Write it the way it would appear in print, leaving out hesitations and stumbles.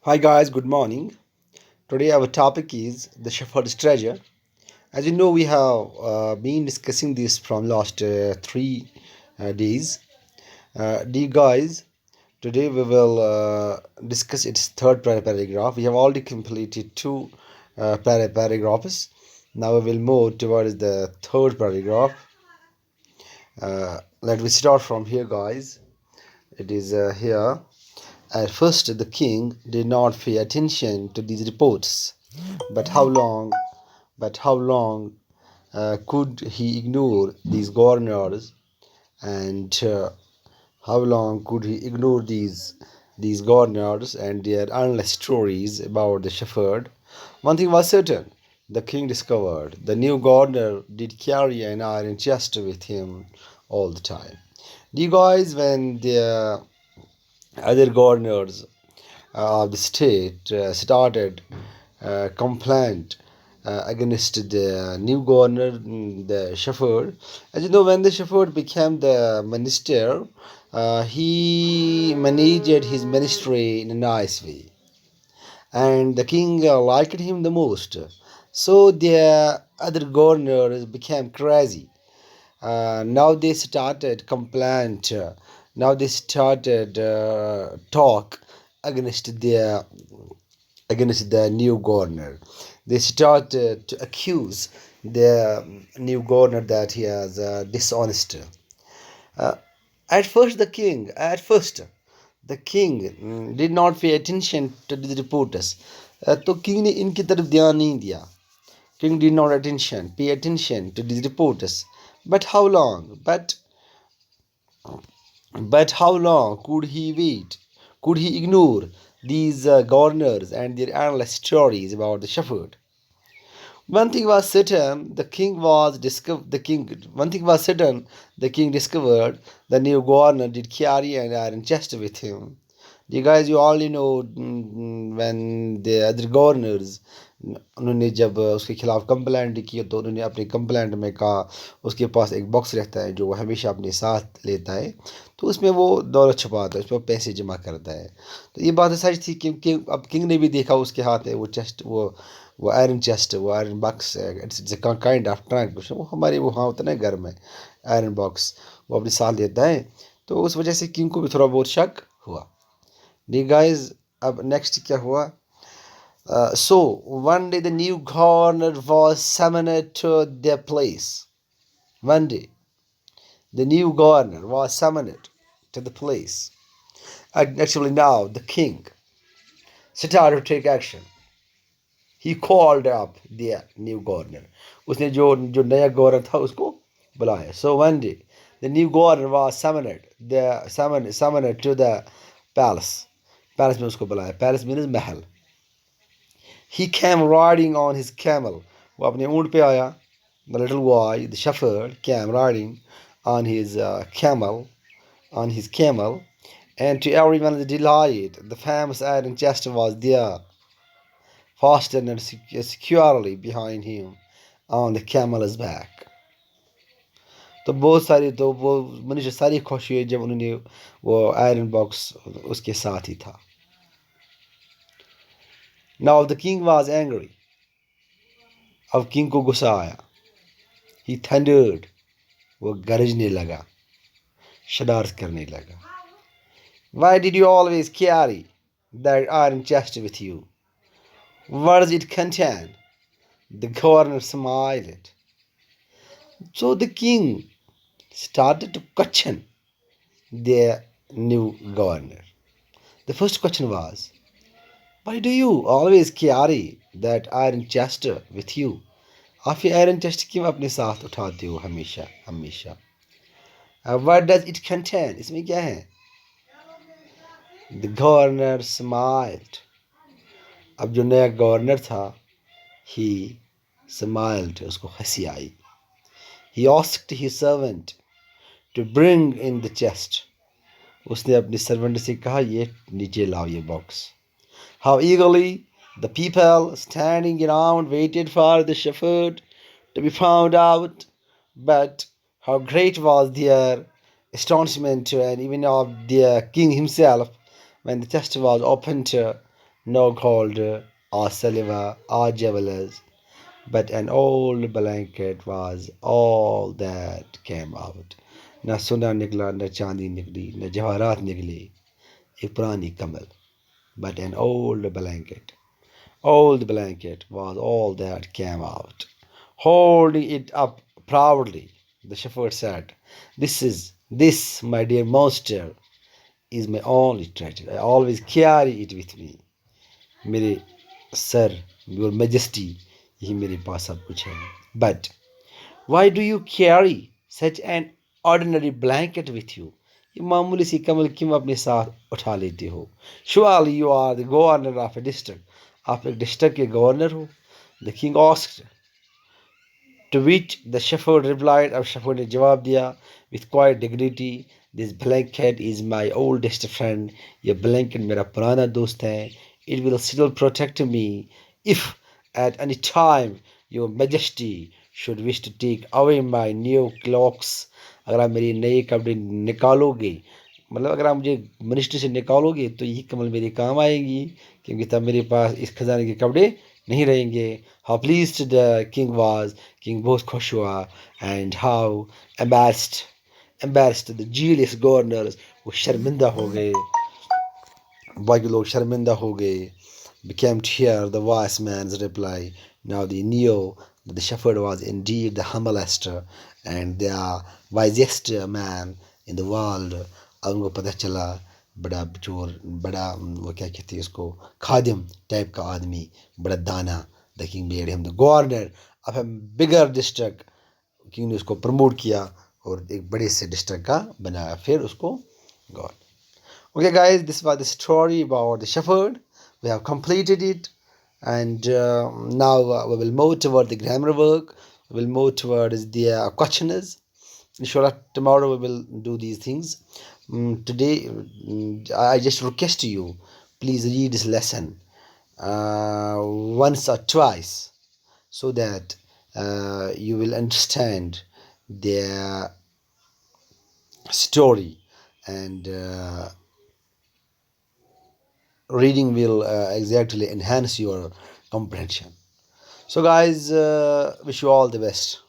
Hi guys, good morning. Today our topic is the shepherd's treasure. As you know, we have been discussing this from last 3 days. Dear guys, today we will discuss its third paragraph. We have already completed two paragraphs. Now we will move towards the third paragraph. Let me start from here, guys. It is here. At first, the king did not pay attention to these reports. But how long? But how long could he ignore these governors? And how long could he ignore these governors and their endless stories about the shepherd? One thing was certain: the king discovered the new governor did carry an iron chest with him all the time. You guys, when the other governors of the state started complaint against the new governor, the shepherd. As you know, when the shepherd became the minister, he managed his ministry in a nice way, and the king liked him the most. So the other governors became crazy. Now they started complaint. Now they started talk against the new governor. They started to accuse the new governor that he is dishonest. Uh, at first the king did not pay attention to the reporters. तो king ने इनकी तरफ ध्यान नहीं दिया. King did not pay attention to these reporters. But how long? But how long could he wait? Could he ignore these governors and their endless stories about the shepherd? One thing was certain: the king was discovered. The king. One thing was certain: the king discovered the new governor did carry an iron chest with him. You guys, you already know when the other governors उन्होंने जब उसके खिलाफ complaint की तो उन्होंने अपनी complaint में कहा उसके पास एक बॉक्स रहता है जो वो हमेशा अपने साथ लेता है, तो उसमें वो दौलत छुपाता है, उसमें पैसे जमा करता है. तो ये बात सच थी क्योंकि अब किंग ने भी देखा उसके हाथ में वो चेस्ट, वो आयरन चेस्ट, वो iron box, it's kind of trunk. वो हमारे वो हाँ होता है ना घर में आयरन बॉक्स, वो अपने साथ लेता है. तो उस वजह से किंग को भी थोड़ा बहुत शक हुआ. डी गाइज, अब नेक्स्ट क्या हुआ? So one day the new governor was summoned to their place. One day the new governor was summoned to the place. Actually, now the king started to take action. He called up the new governor. उसने जो नया governor था उसको बुलाया. So one day the new governor was summoned to the palace. Palace में उसको बुलाया. Palace means Mahal. He came riding on his camel. वो अपने ऊँट पे आया. The little boy, the shepherd, came riding on his camel, and to everyone's delight, the famous iron chest was there, fastened securely behind him on the camel's back. तो वो मनुष्य सारी खुश हुए जब उन्होंने वो आयरन बॉक्स उसके साथ ही था. Now the king was angry. अब किंग को गुस्सा आया. He thundered. वो गरजने लगा, शरारत करने लगा. Why did you always carry that iron chest with you? What does it contain? The governor smiled. So the king started to question the new governor. The first question was, why do you always carry that iron chest with you? आप ये iron chest क्यों अपने साथ उठाते हो हमेशा हमेशा? What does it contain? इसमें क्या है? The governor smiled. अब जो नया गवर्नर था, he smiled, उसको हंसी आई. He asked his servant to bring in the chest. उसने अपने सर्वेंट से कहा ये नीचे लाओ ये box. How eagerly the people standing around waited for the shepherd to be found out, but how great was their astonishment and even of the king himself when the chest was opened. no gold or silver or jewelers, but an old blanket was all that came out. न सोना निकला न चांदी निकली न जवाहरात निकले एक पुरानी कमल. But an old blanket was all that came out. Holding it up proudly, the shepherd said, this, my dear master, is my only treasure. I always carry it with me. मेरे सर, your majesty, यही मेरे पास सब कुछ है. But why do you carry such an ordinary blanket with you? ये मामूली सी कमल क्यों अपने साथ उठा लेते हो? Surely you are the governor of a district. आप एक डिस्ट्रिक्ट के गवर्नर हो. The king asked. To which the shepherd replied, अब shepherd ने जवाब दिया with quiet dignity, this blanket is my oldest friend. ये blanket मेरा पुराना दोस्त है. It will still protect me if at any time your majesty should wish to take away my new clothes. अगर आप मेरी नए कपड़े निकालोगे, मतलब अगर आप मुझे मिनिस्ट्री से निकालोगे तो यही कमल मेरे काम आएगी, क्योंकि तब मेरे पास इस खजाने के कपड़े नहीं रहेंगे. How pleased the king was. King बहुत खुश हुआ. And how embarrassed the jealous governors. वो शर्मिंदा हो गए, बाकी लोग शर्मिंदा हो गए. Became to hear the wise man's reply. Now they knew that the shepherd was indeed the humblest and the wisest man in the world. अब उनको पता चला, बड़ा चोर, बड़ा वो क्या कहते हैं उसको, खादिम टाइप का आदमी, बड़ा दाना. The king made him the governor of A bigger district. King ने उसको प्रमोट किया और एक बड़े से डिस्ट्रिक्ट का बनाया, फिर उसको governor. Okay, guys, this was the story about the shepherd. We have completed it, and now we will move toward the grammar work. We will move towards the questionnaires. Inshallah, tomorrow we will do these things. Today, I just request you, please read this lesson once or twice so that you will understand the story, and reading will exactly enhance your comprehension. So, guys, wish you all the best.